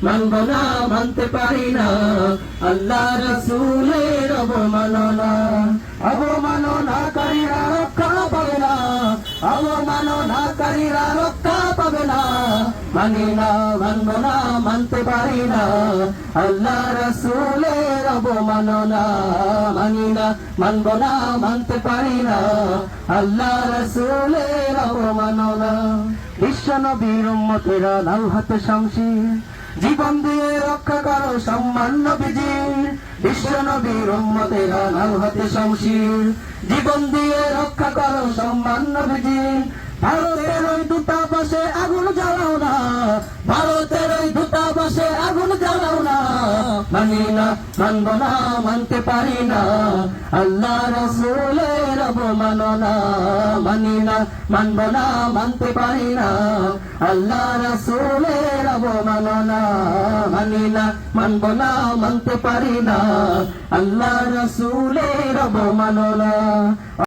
মানব না, মানতে পারি না। আল্লাহ রাসূলের অবমাননা, অবমাননাকারীরা রক্ষা পাবে না, অবমাননাকারীরা রক্ষা পাবে না। মানি না, মানব না, মানতে পারি না। আল্লাহ রাসূলের অবমাননা, মানি না, মানব না, মানতে পারি না। আল্লাহ রাসূলের অবমাননা। বিশ্ব নবীর উম্মতেরা লাল হাতে শামশির, জীবন দিয়ে রক্ষা করো সম্মান নবীজির। বিশ্ব নবীর উম্মতেরা লাল হাতে শামশির, জীবন দিয়ে রক্ষা করো সম্মান নবীজির। ভারতের ওই দূতাবাসে আগুন জ্বালাও না, ভারতের ওই দূতাবাসে আগুন জ্বালাও না। মানি না, মানব না, মানতে পারি না। আল্লাহ রাসূলের অবমাননা, মানি না, মানব না, মানতে পারি না। আল্লাহ রাসূলের অবমাননা, মানি না, মানব না, মানতে পারি না। আল্লাহ রাসূলের অবমাননা।